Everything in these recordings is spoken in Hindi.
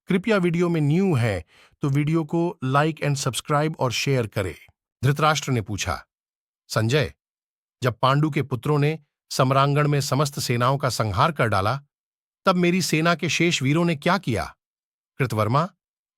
कृपया वीडियो में न्यू है तो वीडियो को लाइक एंड सब्सक्राइब और शेयर करें। धृतराष्ट्र ने पूछा, संजय, जब पांडु के पुत्रों ने सम्रांगण में समस्त सेनाओं का संहार कर डाला, तब मेरी सेना के शेष वीरों ने क्या किया? कृतवर्मा,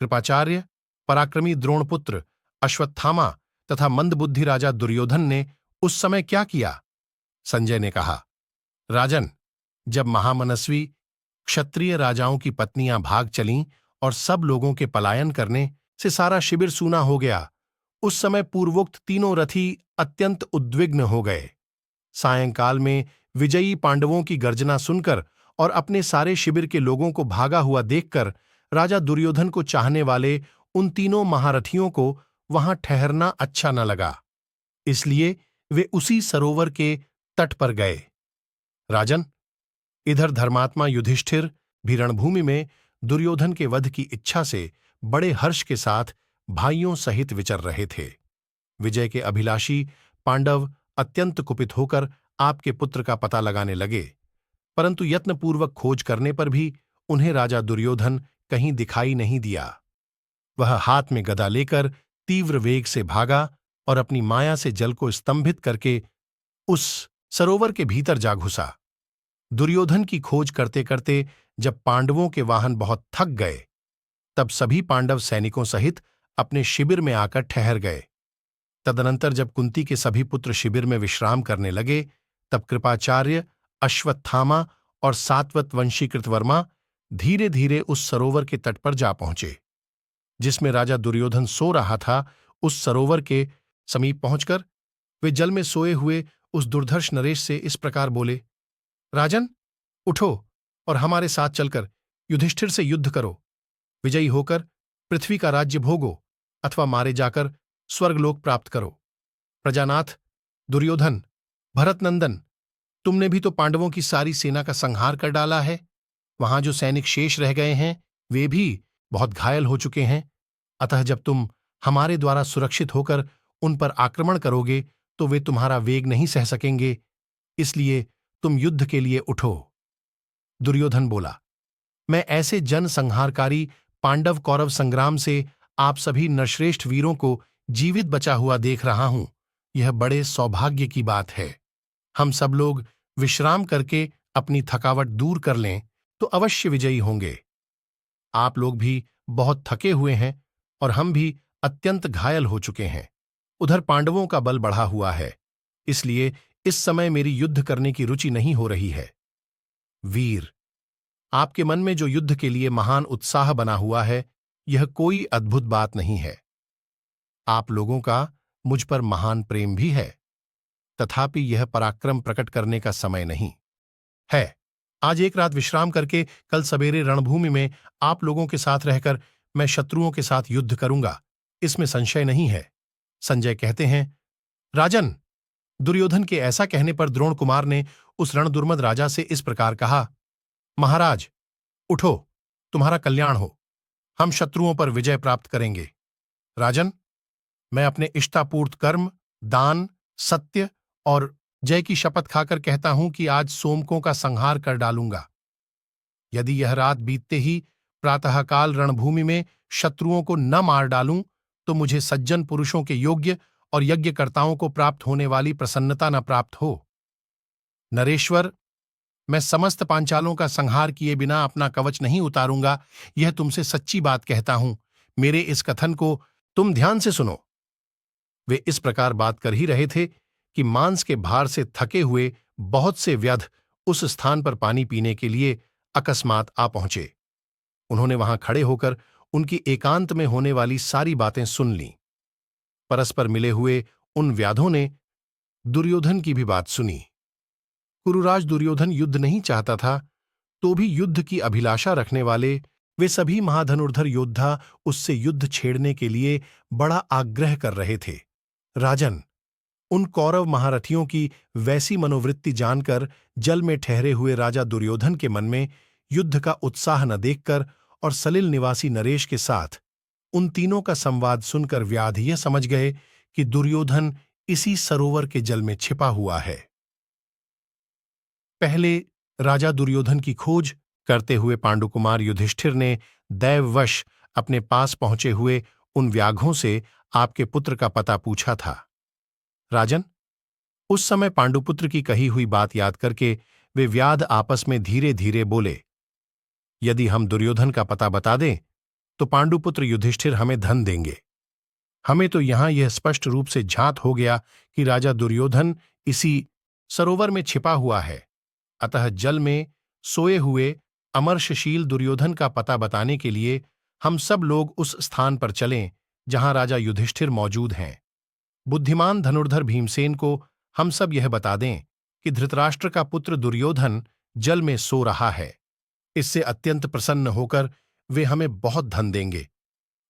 कृपाचार्य, पराक्रमी द्रोणपुत्र अश्वत्थामा तथा मंदबुद्धि राजा दुर्योधन ने उस समय क्या किया? संजय ने कहा, राजन, जब महामनस्वी क्षत्रिय राजाओं की पत्नियां भाग चलीं और सब लोगों के पलायन करने से सारा शिविर सूना हो गया, उस समय पूर्वोक्त तीनों रथी अत्यंत उद्विग्न हो गए। सायंकाल में विजयी पांडवों की गर्जना सुनकर और अपने सारे शिविर के लोगों को भागा हुआ देखकर राजा दुर्योधन को चाहने वाले उन तीनों महारथियों को वहां ठहरना अच्छा न लगा, इसलिए वे उसी सरोवर के तट पर गए। राजन, इधर धर्मात्मा युधिष्ठिर भी रणभूमि में दुर्योधन के वध की इच्छा से बड़े हर्ष के साथ भाइयों सहित विचर रहे थे। विजय के अभिलाषी पांडव अत्यंत कुपित होकर आपके पुत्र का पता लगाने लगे, परंतु यत्नपूर्वक खोज करने पर भी उन्हें राजा दुर्योधन कहीं दिखाई नहीं दिया। वह हाथ में गदा लेकर तीव्र वेग से भागा और अपनी माया से जल को स्तंभित करके उस सरोवर के भीतर जा घुसा। दुर्योधन की खोज करते करते जब पांडवों के वाहन बहुत थक गए, तब सभी पांडव सैनिकों सहित अपने शिविर में आकर ठहर गए। तदनंतर जब कुंती के सभी पुत्र शिविर में विश्राम करने लगे, तब कृपाचार्य, अश्वत्थामा और सात्वत वंशी कृतवर्मा धीरे धीरे उस सरोवर के तट पर जा पहुंचे। जिसमें राजा दुर्योधन सो रहा था, उस सरोवर के समीप पहुंचकर वे जल में सोए हुए उस दुर्धर्ष नरेश से इस प्रकार बोले, राजन, उठो और हमारे साथ चलकर युधिष्ठिर से युद्ध करो। विजयी होकर पृथ्वी का राज्य भोगो अथवा मारे जाकर स्वर्गलोक प्राप्त करो। प्रजानाथ, दुर्योधन, भरतनंदन, तुमने भी तो पांडवों की सारी सेना का संहार कर डाला है। वहां जो सैनिक शेष रह गए हैं, वे भी बहुत घायल हो चुके हैं। अतः जब तुम हमारे द्वारा सुरक्षित होकर उन पर आक्रमण करोगे तो वे तुम्हारा वेग नहीं सह सकेंगे, इसलिए तुम युद्ध के लिए उठो। दुर्योधन बोला, मैं ऐसे जन संहारकारी पांडव कौरव संग्राम से आप सभी नरश्रेष्ठ वीरों को जीवित बचा हुआ देख रहा हूं। यह बड़े सौभाग्य की बात है। हम सब लोग विश्राम करके अपनी थकावट दूर कर लें तो अवश्य विजयी होंगे। आप लोग भी बहुत थके हुए हैं और हम भी अत्यंत घायल हो चुके हैं। उधर पांडवों का बल बढ़ा हुआ है, इसलिए इस समय मेरी युद्ध करने की रुचि नहीं हो रही है। वीर, आपके मन में जो युद्ध के लिए महान उत्साह बना हुआ है, यह कोई अद्भुत बात नहीं है। आप लोगों का मुझ पर महान प्रेम भी है, तथापि यह पराक्रम प्रकट करने का समय नहीं है। आज एक रात विश्राम करके कल सवेरे रणभूमि में आप लोगों के साथ रहकर मैं शत्रुओं के साथ युद्ध करूंगा, इसमें संशय नहीं है। संजय कहते हैं, राजन, दुर्योधन के ऐसा कहने पर द्रोण कुमार ने उस रणदुर्मद राजा से इस प्रकार कहा, महाराज, उठो, तुम्हारा कल्याण हो। हम शत्रुओं पर विजय प्राप्त करेंगे। राजन, मैं अपने इष्टापूर्त कर्म, दान, सत्य और जय की शपथ खाकर कहता हूं कि आज सोमकों का संहार कर डालूंगा। यदि यह रात बीतते ही प्रातःकाल रणभूमि में शत्रुओं को न मार डालूं तो मुझे सज्जन पुरुषों के योग्य और यज्ञकर्ताओं को प्राप्त होने वाली प्रसन्नता न प्राप्त हो। नरेश्वर, मैं समस्त पांचालों का संहार किए बिना अपना कवच नहीं उतारूंगा, यह तुमसे सच्ची बात कहता हूं। मेरे इस कथन को तुम ध्यान से सुनो। वे इस प्रकार बात कर ही रहे थे कि मांस के भार से थके हुए बहुत से व्यध उस स्थान पर पानी पीने के लिए अकस्मात आ पहुंचे। उन्होंने वहां खड़े होकर उनकी एकांत में होने वाली सारी बातें सुन लीं। परस्पर मिले हुए उन व्याधों ने दुर्योधन की भी बात सुनी। कुरुराज दुर्योधन युद्ध नहीं चाहता था, तो भी युद्ध की अभिलाषा रखने वाले वे सभी महाधनुर्धर योद्धा उससे युद्ध छेड़ने के लिए बड़ा आग्रह कर रहे थे। राजन, उन कौरव महारथियों की वैसी मनोवृत्ति जानकर जल में ठहरे हुए राजा दुर्योधन के मन में युद्ध का उत्साह न देखकर और सलिल निवासी नरेश के साथ उन तीनों का संवाद सुनकर व्याध यह समझ गए कि दुर्योधन इसी सरोवर के जल में छिपा हुआ है। पहले राजा दुर्योधन की खोज करते हुए पांडुकुमार युधिष्ठिर ने दैववश अपने पास पहुंचे हुए उन व्याघ्रों से आपके पुत्र का पता पूछा था। राजन, उस समय पांडुपुत्र की कही हुई बात याद करके वे व्याध आपस में धीरे धीरे बोले, यदि हम दुर्योधन का पता बता दें तो पांडुपुत्र युधिष्ठिर हमें धन देंगे। हमें तो यहां यह स्पष्ट रूप से झात हो गया कि राजा दुर्योधन इसी सरोवर में छिपा हुआ है। अतः जल में सोए हुए अमर्षशील दुर्योधन का पता बताने के लिए हम सब लोग उस स्थान पर चलें जहां राजा युधिष्ठिर मौजूद हैं। बुद्धिमान धनुर्धर भीमसेन को हम सब यह बता दें कि धृतराष्ट्र का पुत्र दुर्योधन जल में सो रहा है। इससे अत्यंत प्रसन्न होकर वे हमें बहुत धन देंगे।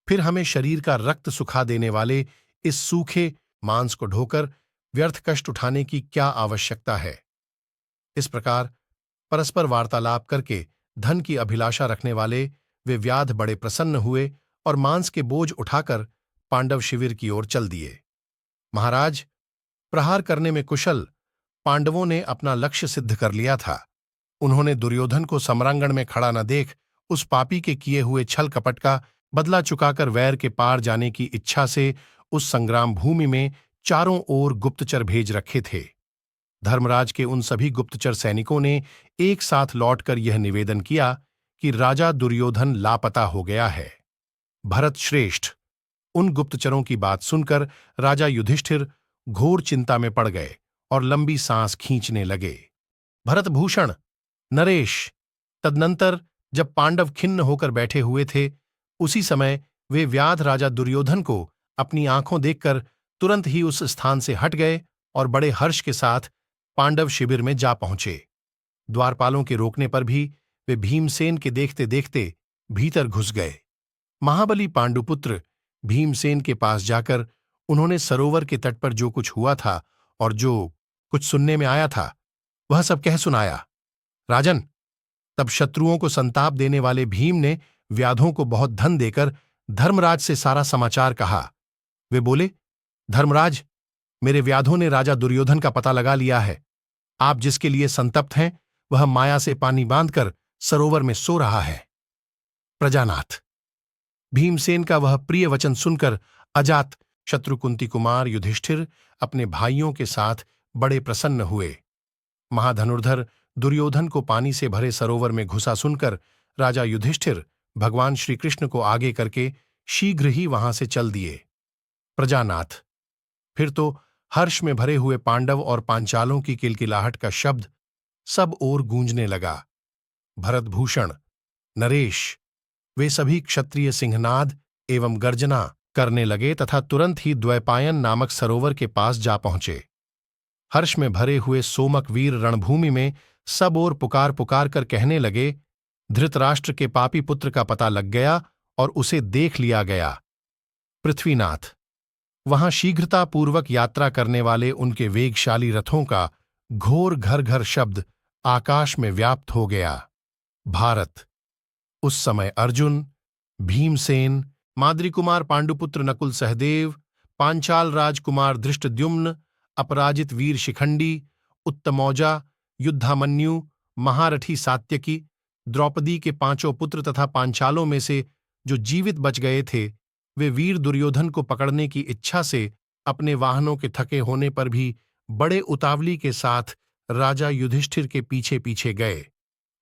फिर हमें शरीर का रक्त सुखा देने वाले इस सूखे मांस को ढोकर व्यर्थ कष्ट उठाने की क्या आवश्यकता है। इस प्रकार परस्पर वार्तालाप करके धन की अभिलाषा रखने वाले वे व्याध बड़े प्रसन्न हुए और मांस के बोझ उठाकर पांडव शिविर की ओर चल दिए। महाराज, प्रहार करने में कुशल पांडवों ने अपना लक्ष्य सिद्ध कर लिया था। उन्होंने दुर्योधन को सम्रांगण में खड़ा न देख उस पापी के किए हुए छल कपट का बदला चुकाकर वैर के पार जाने की इच्छा से उस संग्राम भूमि में चारों ओर गुप्तचर भेज रखे थे। धर्मराज के उन सभी गुप्तचर सैनिकों ने एक साथ लौटकर यह निवेदन किया कि राजा दुर्योधन लापता हो गया है। भरत श्रेष्ठ उन गुप्तचरों की बात सुनकर राजा युधिष्ठिर घोर चिंता में पड़ गए और लंबी सांस खींचने लगे। भरतभूषण, नरेश, तदनंतर जब पांडव खिन्न होकर बैठे हुए थे, उसी समय वे व्याध राजा दुर्योधन को अपनी आंखों देखकर तुरंत ही उस स्थान से हट गए और बड़े हर्ष के साथ पांडव शिविर में जा पहुंचे। द्वारपालों के रोकने पर भी वे भीमसेन के देखते देखते भीतर घुस गए। महाबली पांडुपुत्र भीमसेन के पास जाकर उन्होंने सरोवर के तट पर जो कुछ हुआ था और जो कुछ सुनने में आया था वह सब कह सुनाया। राजन, तब शत्रुओं को संताप देने वाले भीम ने व्याधों को बहुत धन देकर धर्मराज से सारा समाचार कहा। वे बोले, धर्मराज, मेरे व्याधों ने राजा दुर्योधन का पता लगा लिया है। आप जिसके लिए संतप्त हैं वह माया से पानी बांधकर सरोवर में सो रहा है। प्रजानाथ। भीमसेन का वह प्रिय वचन सुनकर अजात शत्रु कुंती कुमार युधिष्ठिर अपने भाइयों के साथ बड़े प्रसन्न हुए। महाधनुर्धर दुर्योधन को पानी से भरे सरोवर में घुसा सुनकर राजा युधिष्ठिर भगवान श्री कृष्ण को आगे करके शीघ्र ही वहां से चल दिए। प्रजानाथ। फिर तो हर्ष में भरे हुए पांडव और पांचालों की किलकिलाहट का शब्द सब ओर गूंजने लगा। भरतभूषण, नरेश, वे सभी क्षत्रिय सिंहनाद एवं गर्जना करने लगे तथा तुरंत ही द्वैपायन नामक सरोवर के पास जा पहुंचे। हर्ष में भरे हुए सोमक वीर रणभूमि में सब ओर पुकार पुकार कर कहने लगे, धृतराष्ट्र के पापी पुत्र का पता लग गया और उसे देख लिया गया। पृथ्वीनाथ। वहां शीघ्रतापूर्वक यात्रा करने वाले उनके वेगशाली रथों का घोर घर घर शब्द आकाश में व्याप्त हो गया। भारत। उस समय अर्जुन, भीमसेन, माद्रीकुमार पांडुपुत्र नकुल सहदेव, पांचाल राजकुमार धृष्टद्युम्न, अपराजित वीर शिखंडी, उत्तमौजा, युद्धामन्यु, महारथी सात्यकी, द्रौपदी के पांचों पुत्र तथा पांचालों में से जो जीवित बच गए थे, वे वीर दुर्योधन को पकड़ने की इच्छा से अपने वाहनों के थके होने पर भी बड़े उतावली के साथ राजा युधिष्ठिर के पीछे पीछे गए।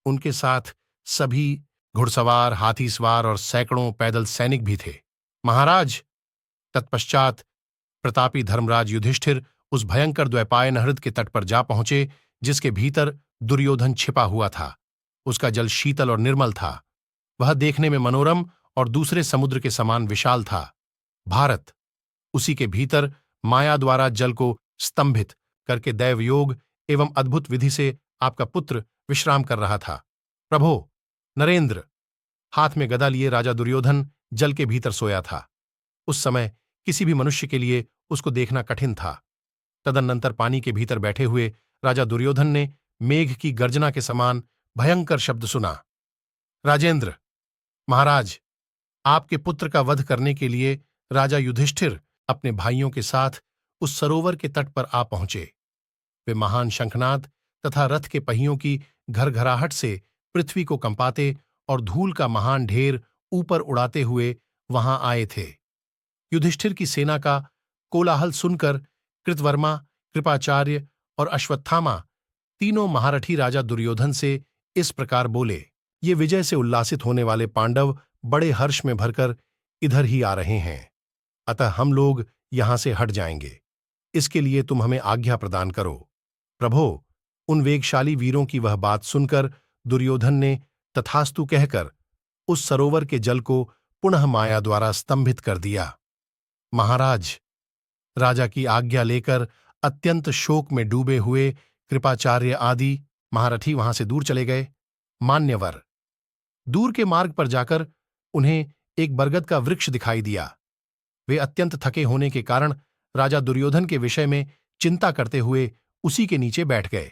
उनके साथ सभी घुड़सवार, हाथी सवार और सैकड़ों पैदल सैनिक भी थे। महाराज, तत्पश्चात प्रतापी धर्मराज युधिष्ठिर उस भयंकर द्वैपायन हृद के तट पर जा पहुंचे जिसके भीतर दुर्योधन छिपा हुआ था। उसका जल शीतल और निर्मल था। वह देखने में मनोरम और दूसरे समुद्र के समान विशाल था। भारत। उसी के भीतर माया द्वारा जल को स्तंभित करके दैवयोग एवं अद्भुत विधि से आपका पुत्र विश्राम कर रहा था। प्रभो, नरेंद्र। हाथ में गदा लिए राजा दुर्योधन जल के भीतर सोया था। उस समय किसी भी मनुष्य के लिए उसको देखना कठिन था। तदनंतर पानी के भीतर बैठे हुए राजा दुर्योधन ने मेघ की गर्जना के समान भयंकर शब्द सुना। राजेंद्र, महाराज, आपके पुत्र का वध करने के लिए राजा युधिष्ठिर अपने भाइयों के साथ उस सरोवर के तट पर आ पहुंचे। वे महान शंखनाद तथा रथ के पहियों की घरघराहट से पृथ्वी को कंपाते और धूल का महान ढेर ऊपर उड़ाते हुए वहां आए थे। युधिष्ठिर की सेना का कोलाहल सुनकर कृतवर्मा, कृपाचार्य और अश्वत्थामा तीनों महारथी राजा दुर्योधन से इस प्रकार बोले। ये विजय से उल्लासित होने वाले पांडव बड़े हर्ष में भरकर इधर ही आ रहे हैं, अतः हम लोग यहां से हट जाएंगे। इसके लिए तुम हमें आज्ञा प्रदान करो। प्रभो, उन वेगशाली वीरों की वह बात सुनकर दुर्योधन ने तथास्तु कहकर उस सरोवर के जल को पुनः माया द्वारा स्तंभित कर दिया। महाराज, राजा की आज्ञा लेकर अत्यंत शोक में डूबे हुए कृपाचार्य आदि महारथी वहां से दूर चले गए। मान्यवर, दूर के मार्ग पर जाकर उन्हें एक बरगद का वृक्ष दिखाई दिया। वे अत्यंत थके होने के कारण राजा दुर्योधन के विषय में चिंता करते हुए उसी के नीचे बैठ गए।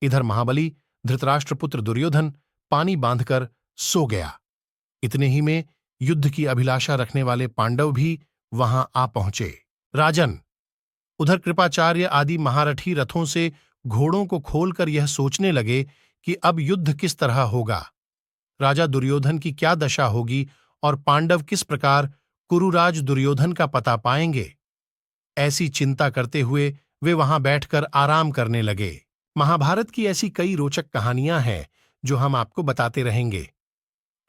इधर महाबली धृतराष्ट्रपुत्र दुर्योधन पानी बांधकर सो गया। इतने ही में युद्ध की अभिलाषा रखने वाले पांडव भी वहां आ पहुंचे। राजन, उधर कृपाचार्य आदि महारथी रथों से घोड़ों को खोलकर यह सोचने लगे कि अब युद्ध किस तरह होगा, राजा दुर्योधन की क्या दशा होगी और पांडव किस प्रकार कुरुराज दुर्योधन का पता पाएंगे। ऐसी चिंता करते हुए वे वहां बैठकर आराम करने लगे। महाभारत की ऐसी कई रोचक कहानियां हैं जो हम आपको बताते रहेंगे।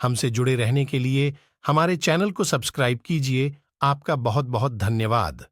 हमसे जुड़े रहने के लिए हमारे चैनल को सब्सक्राइब कीजिए। आपका बहुत बहुत धन्यवाद।